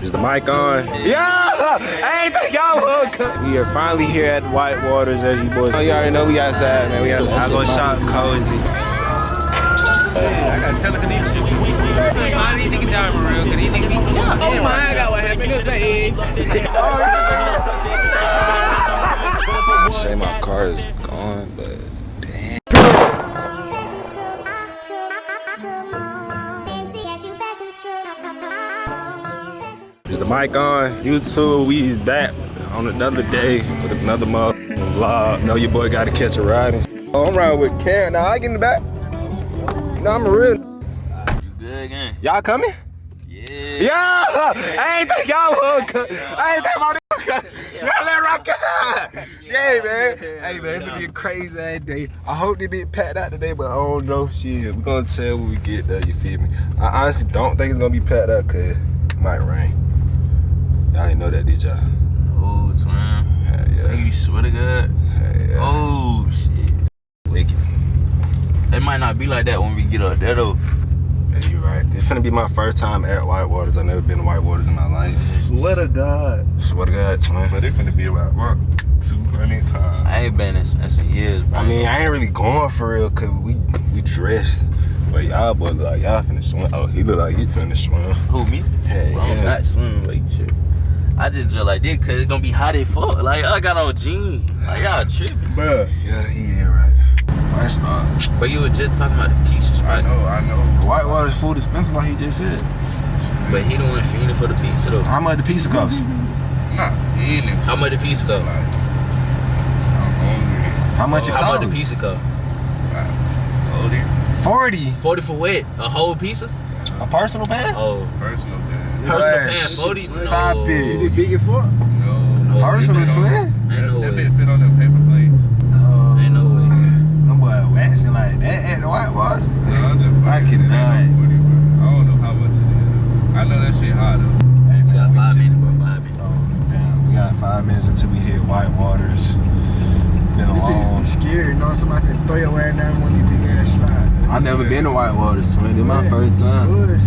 Is the mic on? Yeah! I ain't think y'all would. We are finally here at the White Waters, as you boys. Oh, you already know we outside, man. We outside. I go shop cozy. I gotta tell her these shit. Why these niggas down real? Cause these niggas be oh my God, what happened? It's I say my car is gone, but damn. Is the mic on? YouTube, we back on another day with another vlog. Know your boy got to catch a ride. Oh, I'm riding with Karen. Now I get in the back. No, I'm a real. You good again? Y'all coming? Yeah. Yeah! I ain't think y'all would come. I ain't think about it. Y'all let rock out. Yeah, man. Hey, man, it's gonna be a crazy ass day. I hope they be packed out today, but I don't know. Shit, we're gonna tell when we get there, you feel me? I honestly don't think it's gonna be packed out because it might rain. Y'all didn't know that, did y'all? Oh, twin. Yeah. So you swear to God? Yeah. Oh, shit. Wicked. It might not be like that when we get up there, though. Yeah, you right. It's finna be my first time at White Waters. I've never been to White Waters in my life. Swear to God. Swear to God, twin. But it finna be about what? 200 times. I ain't been in some years, bro. I mean, I ain't really going for real because we dressed. But y'all boys look like y'all finna swim. Oh, he look like he finna swim. Who, me? Hey, Bro, I'm yeah. not swimming like shit. I just like this because it's gonna be hot as fuck. Like, I got on jeans. Like, y'all tripping. Bruh. Yeah, he ain't right. Let's start. But you were just talking about the pieces, right? I know. White Waters food expensive like he just said. But he don't want feeding for the pizza, though. How much the pizza cost? I'm not feeling. How much the pizza cost? I'm hungry. How much it How cost? much the pizza cost? 40. 40 for what? A whole pizza? A personal pan? Oh. Personal pan. Personal Yes. pan, 40? No. Stop it. Is it big as fuck? No. Personal it twin? Ain't no That way. bit fit on them paper plates. Oh. Ain't no way. Them boy waxing like that at the White Waters. No, I'm just I fucking cannot. it ain't no 40, bro. I don't know how much it is. I know that shit hot though. Hey, We got man, 5 just- minutes, bro. 5 minutes. Oh, damn. We got 5 minutes until we hit White Waters. It's been a long. Scary, you know, somebody can throw your ass down one of these big ass slides. I've never been to White Waters, twin. This my first time. Bush.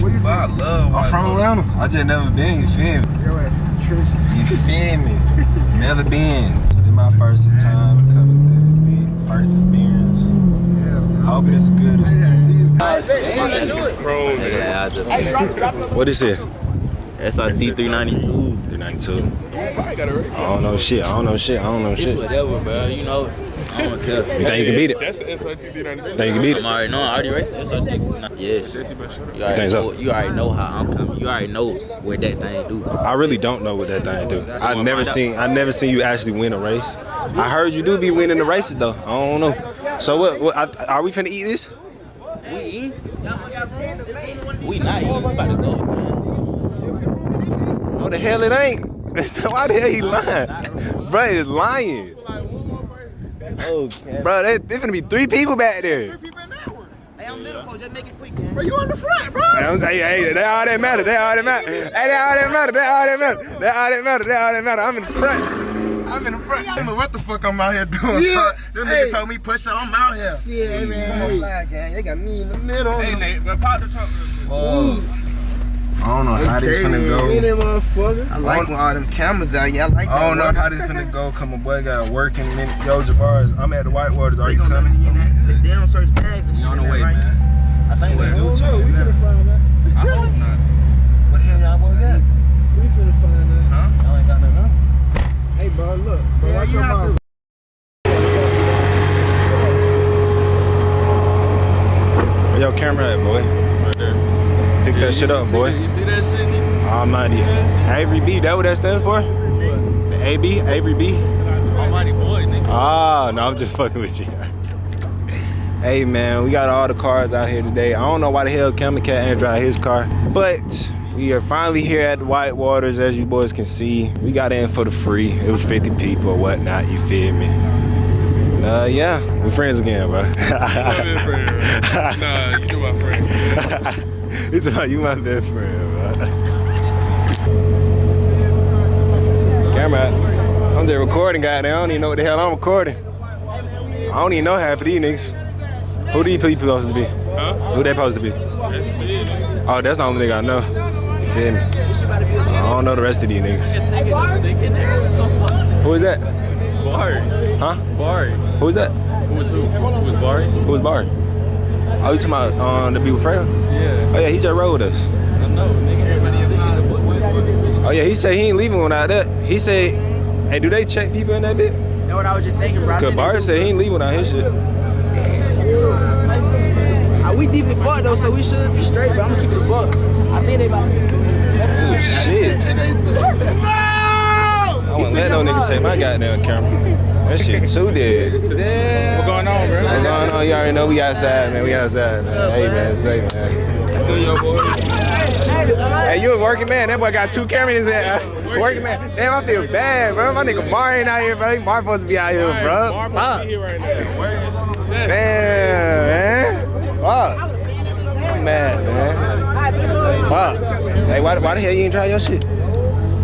Where you But I from? love I'm White from Waters. Atlanta. I just never been, you feel me? Your ass from the trenches. You feel me? Never been. So this my first time coming through this big first experience. Yeah. I hope it's a good experience. Yeah, I just. What is it? SRT 392. 392. I don't know shit. It's whatever, bro. You know, I don't care. You think you can beat it? That's the SRT 392. Think you can beat I'm it? already know. I already raced SRT. Yes. You already think so? know, you already know how I'm coming. You already know what that thing do. I really don't know what that thing do. I never seen you actually win a race. I heard you do be winning the races though. I don't know. So what are we finna eat this? We eat. We not eating. We about to go. Oh, the hell it ain't. Why the hell he lying? Bro, he's lying. Okay. Bro, they finna be 3 people back there. Hey, I'm little folks, just make it quick, man. Bro, you on the front, bro. Hey, that all that matter. Hey, that all that matter. I'm in the front. I don't know what the fuck I'm out here doing. Yeah. Them Hey. niggas told me push up, I'm out here. Yeah, man. Flag gang. They got me in the middle. Hey, Nate, but pop the trunk real quick. I don't know how this finna In go. that motherfucker. I like when all them cameras out. Yeah, I like that. I don't know how this finna go. Cause my boy got work in a minute. Yo, Javaris, I'm at the White Waters. Are you coming? They don't search bags and You shit. on the like way, that, right? man. I think I don't know. We finna find out. I hope not. What the hell y'all boy got? We finna find out. Huh? Y'all ain't got nothing, huh? Hey, bro, look. Bro, watch your mouth. Where your camera at, boy? Right there. Pick that shit up, boy. You see that shit? Almighty. Avery B, that what that stands for? The AB? Avery B? Almighty boy, nigga. Ah, no, I'm just fucking with you. Hey, man, we got all the cars out here today. I don't know why the hell Camel Cat ain't drive his car, but we are finally here at the White Waters, as you boys can see. We got in for the free. It was 50 people or whatnot, you feel me? Yeah, we're friends again, bro. You my best friend, right? Nah, you my friend. It's about you, my best friend, bro. Camera, I'm just recording, goddamn. I don't even know what the hell I'm recording. I don't even know half of these niggas. Who these people supposed to be? Huh? Who they supposed to be? That's it, nigga. Oh, that's the only nigga I know. You feel me? don't know the rest of these niggas. Who is that? Bard. Huh? Bard. Who is that? Who was who? Who was Bard? Who was Bard? Oh, you talking about the be with Fredo? Yeah. Oh yeah, he just rode with us. I know, nigga. Oh yeah, he said he ain't leaving without that. He said, hey, do they check people in that bit? That's what I was just thinking, bro. Cause Bard said he ain't leaving without his shit. We deep in fuck though, so we should be straight, but I'm gonna keep it a buck. I think they about Oh shit. I wouldn't let no nigga take my goddamn camera. That shit too dead. What going on, bro? What's going on? You already know we outside, man. We outside, man. Hey, man, say, man. Hey, you a working man. That boy got 2 cameras in. Working man. Damn, I feel bad, bro. My nigga Mar ain't out here, bro. Mar supposed to be out here, bro. Mar supposed to be here right now. Damn, man. Fuck. I'm mad, man. Fuck. Hey, why the hell you ain't try your shit?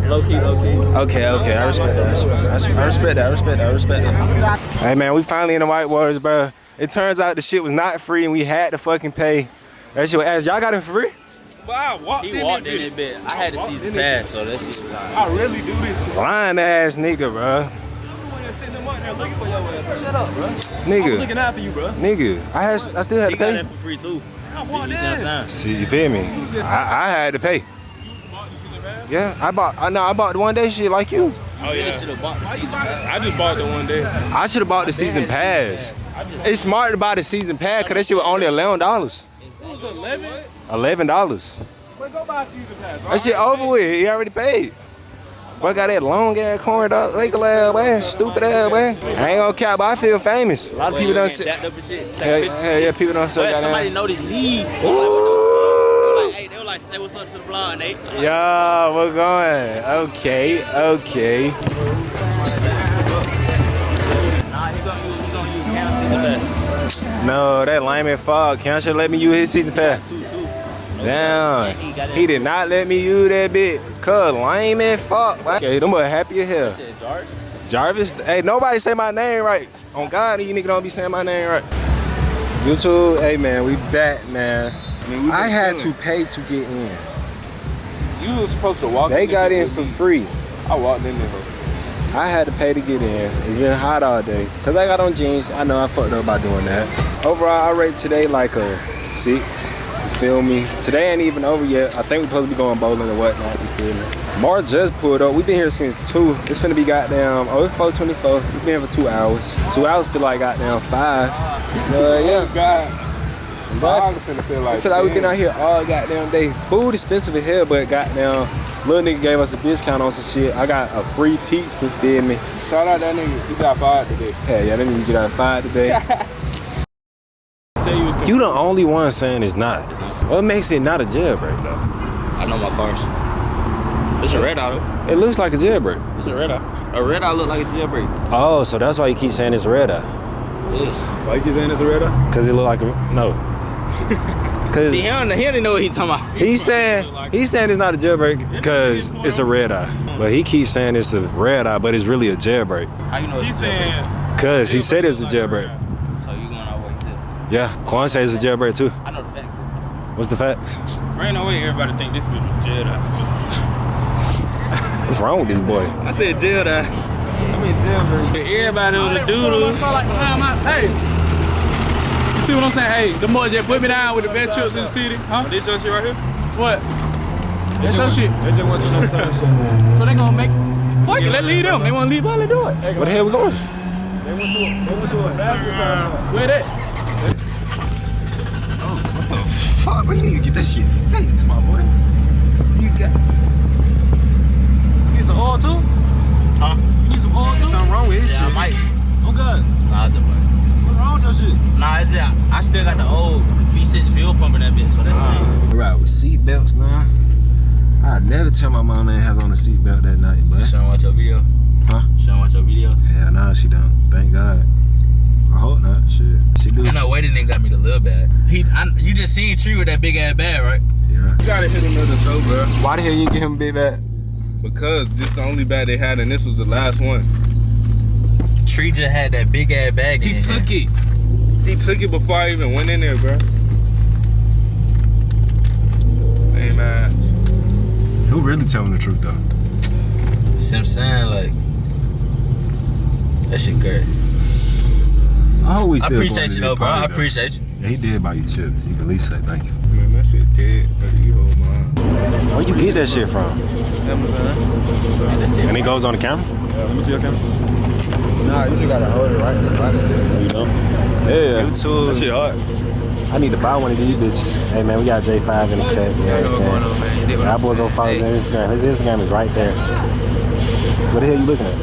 Low key. Okay. I respect that. I respect that. Hey, man, we finally in the Whitewaters, bro. It turns out the shit was not free and we had to fucking pay. That shit was ass. Y'all got it for free? He walked in that bit. I had to see his pass, so that shit was like. I really do this shit. Lying ass nigga, bro. Sitting them up there looking for your ass. Shut up, bro. Nigga. I'm looking out for you, bro. Nigga. I still had He to got pay. that for free too. I want that. See, you feel me? I had to pay. Yeah, I bought the one day shit like you. Oh yeah. Should have bought the season pass. I just bought the one day. I should have bought the season pass. It's smart to buy the season pass because that shit was only $11. It was 11. $11. Wait, go buy a season pass. That shit over with. He already paid. Boy got that long ass corn dog, legal ass way, stupid ass way. I ain't gonna cap, but I feel famous. A lot of people don't say. Yeah, people don't say that. Somebody know this lead. They were like, say what's up to the blog, Nate. Yo, we're going. Okay. Nah, he gonna use Cam season pass. No, that lame fog. Count should let me use his season pass. Damn, he did not let me use that bit. Cause lame and fuck. Okay, them boy happy as hell. Jarvis? Hey, nobody say my name right. On God, you niggas don't be saying my name right. YouTube, hey man, we back, man. I had to pay to get in. You was supposed to walk. They got in for free. I walked in there. I had to pay to get in. It's been hot all day. Cause I got on jeans. I know I fucked up by doing that. Overall, I rate today like a 6. You feel me? Today ain't even over yet. I think we're supposed to be going bowling or whatnot. You feel me? Mar just pulled up. We've been here since 2. It's finna be goddamn, it's 4:24. We've been here for 2 hours. 2 hours feel like goddamn 5. Yeah. God. I'm finna feel like. I feel like we've been out here all goddamn day. Food expensive as hell, but goddamn, little nigga gave us a discount on some shit. I got a free pizza, feel me? Shout out that nigga. He got fired today. Hell yeah, that nigga you got fired today. You the only one saying it's not. What makes it not a jailbreak though? I know my cars. It's a red eye. It looks like a jailbreak. It's a red eye. A red eye look like a jailbreak. Oh, so that's why you keep saying it's a red eye. Yes. Why you keep saying it's a red eye? Cause it look like a, no. Cause See, he don't know what he's talking about. he's saying it's not a jailbreak because it's a red eye. But he keeps saying it's a red eye, but it's really a jailbreak. How you know it's He's a jailbreak? saying. Cause he said it's a jailbreak. So you going our way too? Yeah, Quan says it's a jailbreak too. I know the facts. What's the facts? There ain't no way everybody think this was a jail eye. What's wrong with this boy? I said jail eye. I mean jailbreak. Everybody know the doodle. Hey, you see what I'm saying? Hey, the boy just put me down with the best chips in the city. Huh? This your shit right here? What? That's your shit. They just want to know some shit. So they gonna make. Fuck it, let's leave them. They wanna leave, let's do it. Where the hell we going? They went to a basketball. Where that? Fuck, we need to get that shit fixed, my boy. You got. You need some oil too? Huh? You need some oil too? There's something wrong with his Yeah, I shit. might. I'm good. Nah, it's just fine. What's wrong with your shit? Nah, it's just, I still got the old V6 fuel pump in that bitch, so that's fine. Right with seat belts now. I'd never tell my mom I ain't have on a seat belt that night, but. She don't watch your video? Huh? She don't watch your video? Hell no, she don't. Thank God. I hope not. Shit. She do. I know waiting nigga got me the little bag. You just seen Tree with that big ass bag, right? Yeah. You gotta hit another show, bro. Why the hell you get him a big bag? Because this is the only bag they had, and this was the last one. Tree just had that big ass bag in He his took hand. it. He took it before I even went in there, bro. Hey, man. Who really telling the truth though? See what I'm saying? Like, that shit great. I always I appreciate you though, bro. I appreciate you. Yeah, he did buy you chips. You can at least say thank you. Man, that shit dead. You hold mine. Where you get that shit from? Amazon. And it goes on the camera? Let me see your camera. Nah, you just gotta hold it right there. You know? Yeah. YouTube. That shit hard. I need to buy one of these bitches. Hey man, we got J5 in the cut. You know what I'm saying? Y'all boy go follow his Instagram. His Instagram is right there. What the hell you looking at?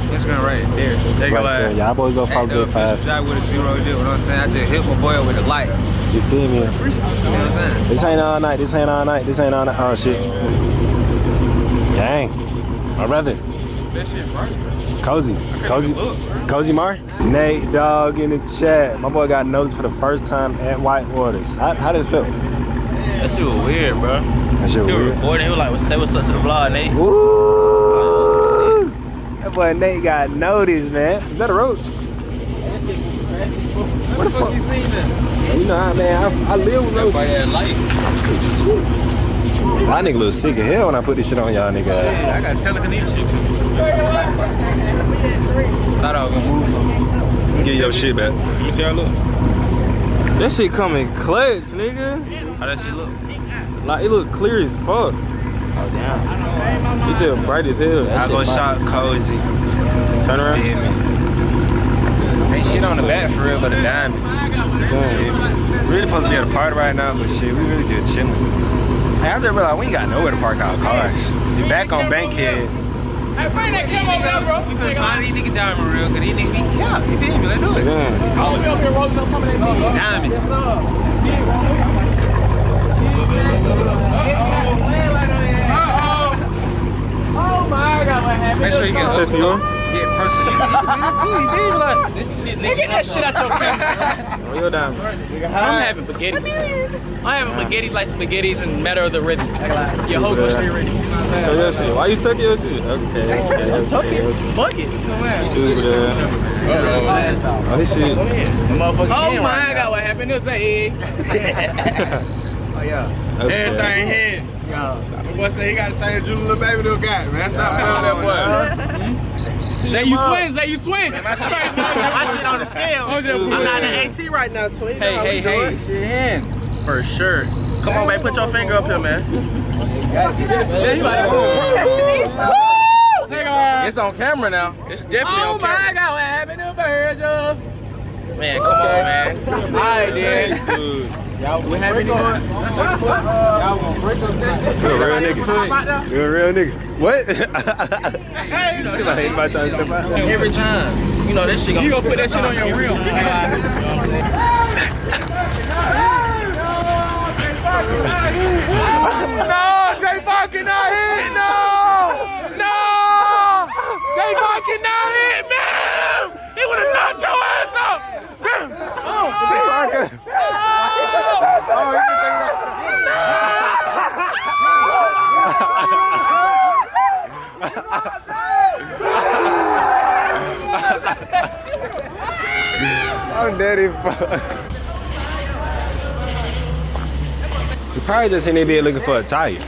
Instagram right there. It's right there. Y'all boys go follow J5. Drive with a 0, you know what I'm saying? I just hit my boy with a light. You feel me? You know what I'm saying? This ain't all night. This ain't all night. This ain't all night. Oh shit. Dang. My brother. That shit right. Cozy Mar? Nate Dog in the chat. My boy got noticed for the first time at White Waters. How did it feel? That shit was weird, bro. That shit He was weird. recording. He was like, say what's up to the vlog, Nate. Woo! That boy Nate got noticed, man. Is that a roach? What the fuck you seen that? You know how, man, I live with roaches. Everybody had light. Y'all nigga look sick as hell when I put this shit on y'all nigga. I got telekinesis. Thought I was gonna move something. Get your shit back. Let me see how it look. That shit coming clutch, nigga. How that shit look? Like, it look clear as fuck. Oh, damn. It just bright as hell. I go shot Cozy. Turn around. Ain't shit on the back for real, but a diamond. We really supposed to be at a party right now, but shit, we really just chilling. Hey, I just realized we ain't got nowhere to park our cars. You back on Bankhead. Hey, bring that camera over there, bro. We finna find these niggas diamond real, cause these niggas be yeah, you feel me? Let's do it. Damn. I'll be up here rolling up some of that diamond. Oh my God, what happened? Make sure you get a test of yours. Get personal. You too, you feel me? Like, this shit, nigga. Get that shit out your face. Oh, you're down. I'm having spaghettis. I'm having spaghettis like spaghettis and matter of the rhythm. Your whole go straight ready. Show your shit. Why you tuck your shit? Okay. I'm tucking. Fuck it. Stupid ass. Oh, his shit. Oh my God, what happened? It was a Everything hit. The boy said he got the same Julie little baby little guy, man. Stop playing with that boy. Say you swing. My shit on the scale. I'm not in AC right now, twin. Hey. For sure. Come on, man. Put your finger up here, man. It's on camera now. It's definitely on camera. Oh my God, what happened to Virgil? Man, come on, man. Alright, then. Y'all, what happened? Y'all gonna break up test it? You're a real nigga. You're a real nigga. What? Hey, you know, See my head about trying to step out. Every time. You know, that shit you gonna put that shit on your reel. No, they fucking not hit. No. They fucking not hit, man. He would have knocked your ass out. I'm dead as fuck. You probably just in there be looking for a tire. You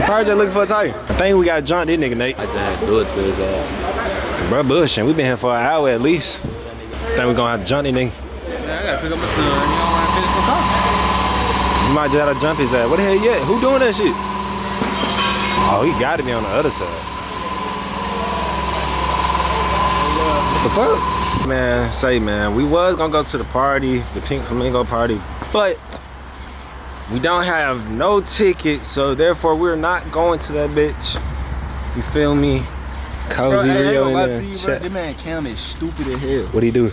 probably just looking for a tire. I think we got jumped this nigga, Nate. I just had to do it to his ass. Bro, bullshit. We been here for an hour at least. Think we gonna have to jump this nigga. Man, I gotta pick up my son. You don't wanna finish my car? You might just have to jump his ass. What the hell yet? Who doing that shit? Oh, he gotta be on the other side. What the fuck? Man, man, we was gonna go to the party, the Pink Flamingo party, but we don't have no ticket, so therefore we're not going to that bitch. You feel me? Cozy Rio in there. This man Cam is stupid as hell. What'd he do?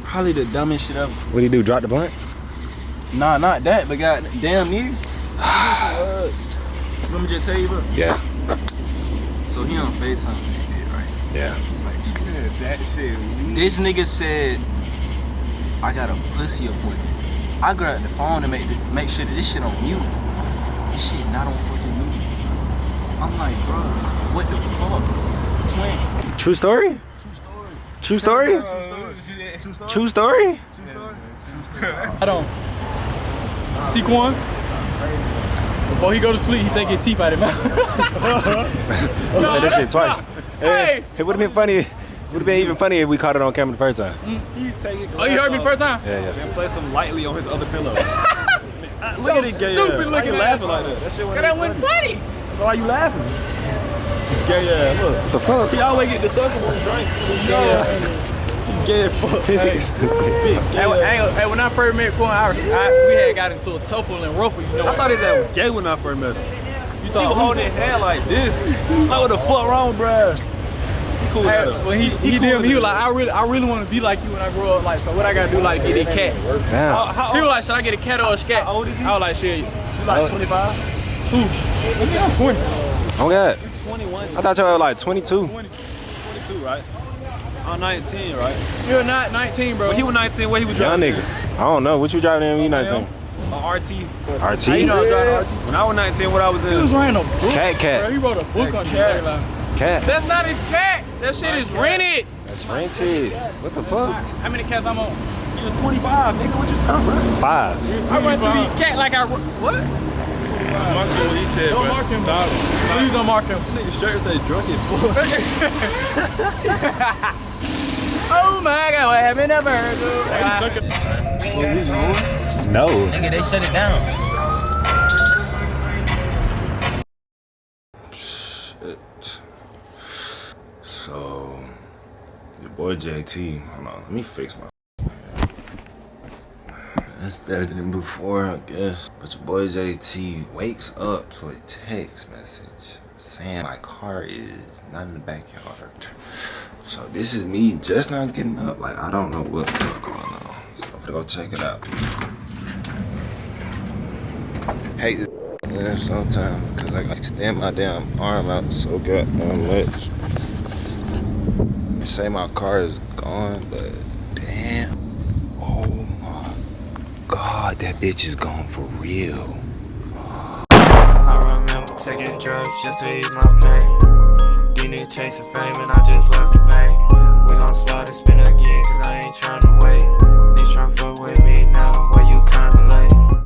Probably the dumbest shit ever. What'd he do? Drop the blunt? Nah, not that, but god damn near. Let me just tell you, bro. Yeah. So he on FaceTime, right? Yeah. That shit. This nigga said, I got a pussy appointment. I grabbed the phone to make sure that this shit on mute. This shit not on fucking mute. I'm like, bro, what the fuck? Twin. True story? True story? True story? I don't Sequan. Before he go to sleep, he take his teeth out of his mouth. You said that shit twice. Hey. It would have been funny. It would have been even funny if we caught it on camera the first time. Oh, you heard me the first time? Yeah. And play some lightly on his other pillow. Look So at it, gay. stupid looking laughing ass. like that. That shit Cause that wasn't funny. So why you laughing? Gay, yeah. Look. What the fuck? He always get the sucker when he drink. Yeah. He gay as fuck. Hey, stupid. Hey, when I first met Quan, we had got into a tuffle and ruffle, you know. I thought he was gay when I first met him. You thought he was holding his hand like this? Like what the fuck wrong, bruh? He cool with that. When he was like, I really want to be like you when I grow up. Like, so what I gotta do, like, get a cat? Damn. He was like, should I get a cat or a scat? How old is he? I was like, shit. You like 25? Who? I'm 20. Oh God. You 21. I thought y'all were like 22. 22, right? I'm 19, right? You're not 19, bro. When he was 19, what he was Young driving? nigga. I don't know. What you driving in when you 19? A RT. RT? How you know I was driving RT? When I was 19, what I was He was in? writing a book. Cat. Bro, he wrote a book on Cat. cat. Cat. That's not his cat. That shit is rented. That's rented. What the fuck? How many cats I'm on? You're 25, nigga. What you talking about? 5. I run through these cat like I what? Mark him what he said, Don't but mark him. Please don't mark him. Nigga shirt say drunk as fuck. Oh my God, what have you never heard of? No. Nigga, they shut it down. Shit. So, your boy JT, hold on, let me fix my. That's better than before, I guess. But your boy JT wakes up to a text message saying my car is not in the backyard. So this is me just not getting up. Like, I don't know what's going on. So I'm gonna go check it out. Hate this man sometimes because I extend my damn arm out so goddamn much. They say my car is gone, but damn. Oh my God, that bitch is gone for real. I remember taking drugs just to ease my pain. These niggas chasing fame and I just left the bank. We gon' slide and spin again cause I ain't tryna wait. Niggas tryna fuck